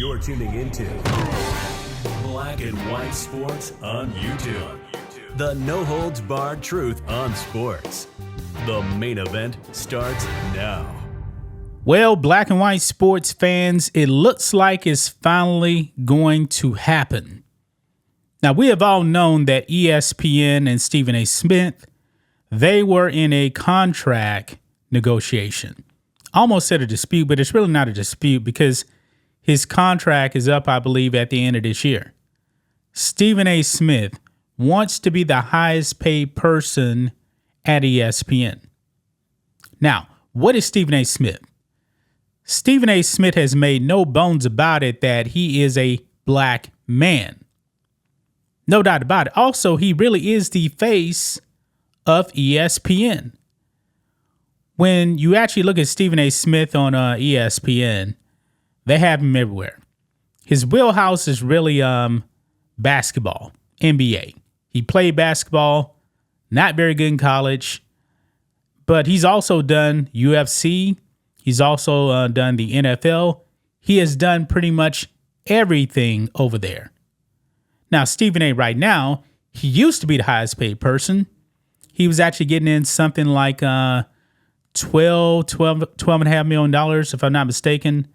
You're tuning into Black and White Sports on YouTube. The no-holds-barred truth on sports. The main event starts now. Well, Black and White sports fans, it looks like it's finally going to happen. Now, we have all known that ESPN and Stephen A. Smith, they were in a contract negotiation. Almost said a dispute, but it's really not a dispute because his contract is up, I believe, at the end of this year. Stephen A. Smith wants to be the highest paid person at ESPN. Now, what is Stephen A. Smith? Stephen A. Smith has made no bones about it that he is a black man. No doubt about it. Also, he really is the face of ESPN. When you actually look at Stephen A. Smith on ESPN, they have him everywhere. His wheelhouse is really basketball, NBA. He played basketball, not very good in college, but he's also done UFC. He's also done the NFL. He has done pretty much everything over there. Now, Stephen A. right now, he used to be the highest paid person. He was actually getting in something like $12.5 million, if I'm not mistaken.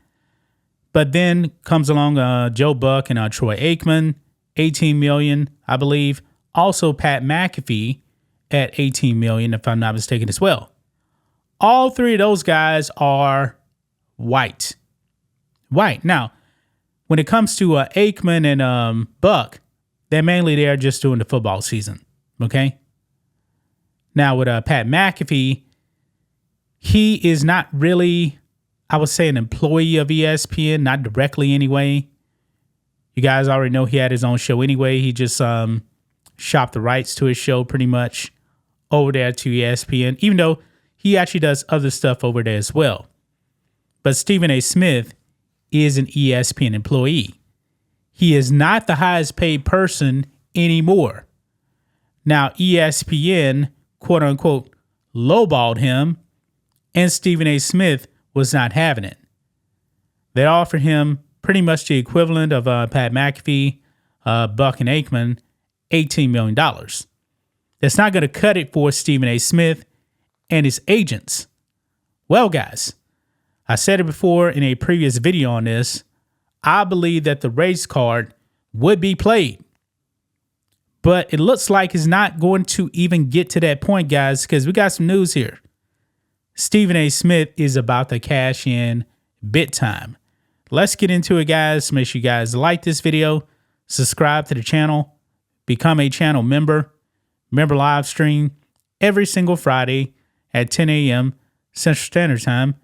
But then comes along Joe Buck and Troy Aikman, $18 million, I believe. Also Pat McAfee at $18 million, if I'm not mistaken as well. All three of those guys are white. White. Now, when it comes to Aikman and Buck, they're mainly there just during the football season. Okay? Now, with Pat McAfee, he is not really, I would say, an employee of ESPN, not directly anyway. You guys already know he had his own show anyway. He just shopped the rights to his show pretty much over there to ESPN, even though he actually does other stuff over there as well. But Stephen A. Smith is an ESPN employee. He is not the highest paid person anymore. Now, ESPN, quote unquote, lowballed him, and Stephen A. Smith was not having it. They offered him pretty much the equivalent of Pat McAfee, Buck, and Aikman, $18 million. That's not going to cut it for Stephen A. Smith and his agents. Well, guys, I said it before in a previous video on this. I believe that the race card would be played. But it looks like it's not going to even get to that point, guys, because we got some news here. Stephen A. Smith is about to cash in big time. Let's get into it, guys. Make sure you guys like this video, subscribe to the channel, become a channel member. Member live stream every single Friday at 10 a.m. Central Standard Time.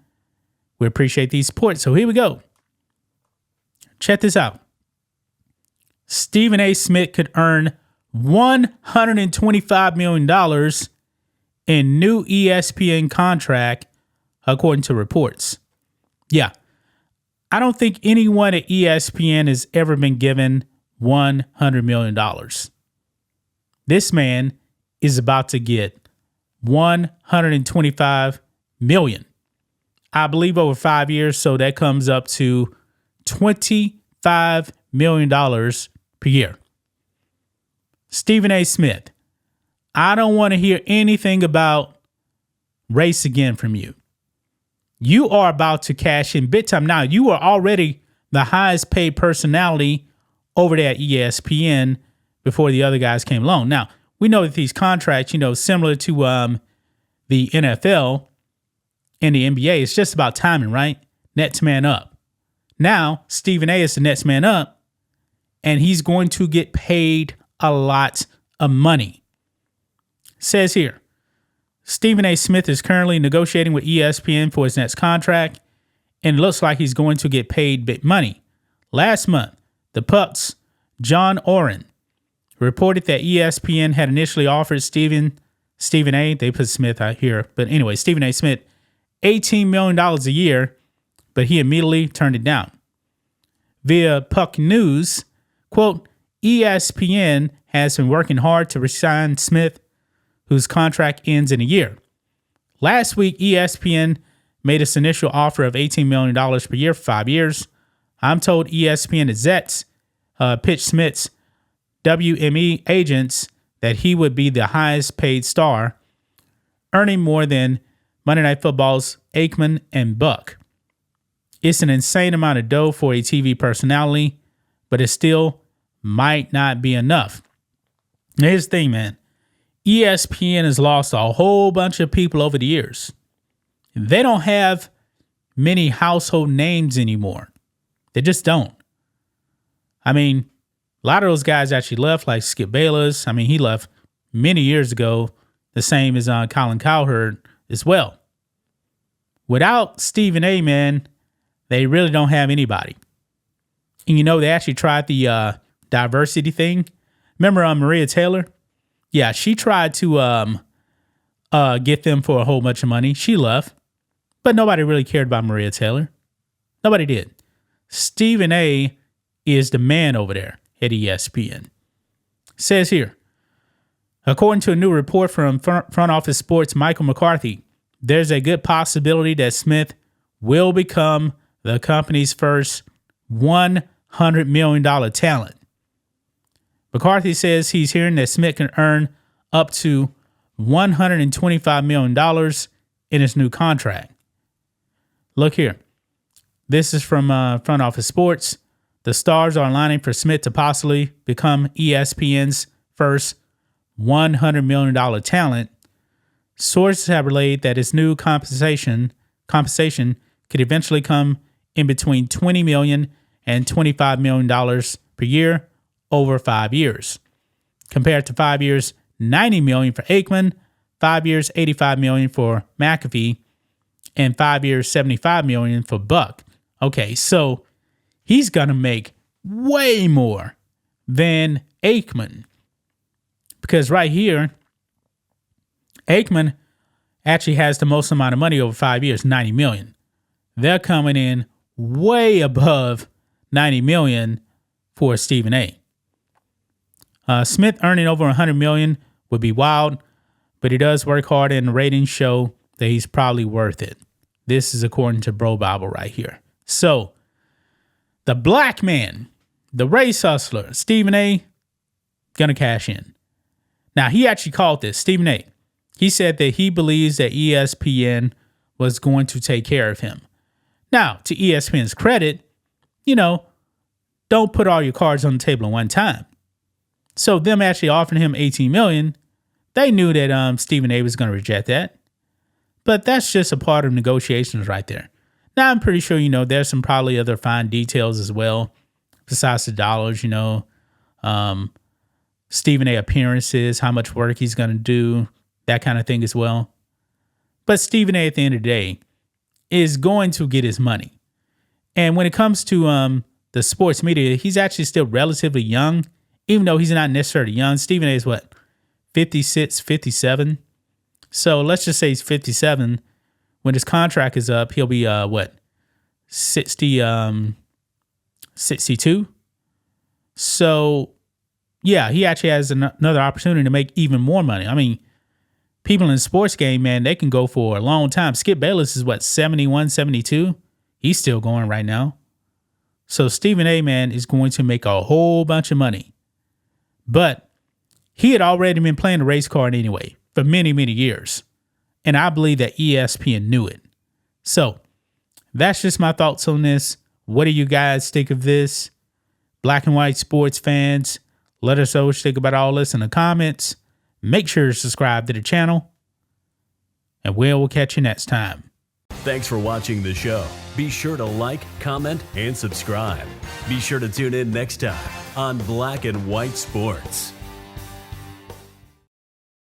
We appreciate the support. So here we go. Check this out. Stephen A. Smith could earn $125 million in new ESPN contract, according to reports. Yeah, I don't think anyone at ESPN has ever been given $100 million. This man is about to get $125 million. I believe over 5 years, so that comes up to $25 million per year. Stephen A. Smith, I don't want to hear anything about race again from you. You are about to cash in big time. Now, you are already the highest paid personality over there at ESPN before the other guys came along. Now, we know that these contracts, similar to the NFL and the NBA, it's just about timing, right? Next man up. Now, Stephen A. is the next man up, and he's going to get paid a lot of money. Says here, Stephen A. Smith is currently negotiating with ESPN for his next contract, and it looks like he's going to get paid big money. Last month, the Puck's John Oren reported that ESPN had initially offered Stephen A., they put Smith out here, but anyway, Stephen A. Smith, $18 million a year, but he immediately turned it down. Via Puck News, quote, ESPN has been working hard to re-sign Smith, whose contract ends in a year. Last week, ESPN made its initial offer of $18 million per year for 5 years. I'm told ESPN execs pitched Smith's WME agents that he would be the highest paid star, earning more than Monday Night Football's Aikman and Buck. It's an insane amount of dough for a TV personality, but it still might not be enough. Now, here's the thing, man. ESPN has lost a whole bunch of people over the years. They don't have many household names anymore. They just don't. I mean, a lot of those guys actually left, like Skip Bayless. I mean, he left many years ago, the same as Colin Cowherd as well. Without Stephen A., man, they really don't have anybody. And you know, they actually tried the diversity thing. Remember Maria Taylor? Yeah, she tried to get them for a whole bunch of money. She left. But nobody really cared about Maria Taylor. Nobody did. Stephen A. is the man over there at ESPN. Says here, according to a new report from Front Office Sports' Michael McCarthy, there's a good possibility that Smith will become the company's first $100 million talent. McCarthy says he's hearing that Smith can earn up to $125 million in his new contract. Look here. This is from Front Office Sports. The stars are aligning for Smith to possibly become ESPN's first $100 million talent. Sources have relayed that his new compensation could eventually come in between $20 million and $25 million per year over 5 years, compared to 5 years, $90 million for Aikman, 5 years, $85 million for McAfee, and 5 years, $75 million for Buck. Okay, so he's gonna make way more than Aikman, because right here, Aikman actually has the most amount of money over 5 years, $90 million. They're coming in way above $90 million for Stephen A. Smith earning over $100 million would be wild, but he does work hard, and the ratings show that he's probably worth it. This is according to Bro Bible right here. So, the black man, the race hustler, Stephen A., gonna cash in. Now, he actually called this, Stephen A. He said that he believes that ESPN was going to take care of him. Now, to ESPN's credit, don't put all your cards on the table at one time. So them actually offering him $18 million, they knew that Stephen A. was going to reject that. But that's just a part of negotiations right there. Now, I'm pretty sure, there's some probably other fine details as well, besides the dollars, Stephen A. appearances, how much work he's going to do, that kind of thing as well. But Stephen A. at the end of the day is going to get his money. And when it comes to the sports media, he's actually still relatively young, even though he's not necessarily young. Stephen A. is what, 56, 57? So let's just say he's 57. When his contract is up, he'll be 62? So yeah, he actually has another opportunity to make even more money. I mean, people in the sports game, man, they can go for a long time. Skip Bayless is 71, 72? He's still going right now. So Stephen A., man, is going to make a whole bunch of money. But he had already been playing the race card anyway for many, many years. And I believe that ESPN knew it. So that's just my thoughts on this. What do you guys think of this? Black and white sports fans, let us know what you think about all this in the comments. Make sure to subscribe to the channel. And we'll catch you next time. Thanks for watching the show. Be sure to like, comment, and subscribe. Be sure to tune in next time on Black and White Sports.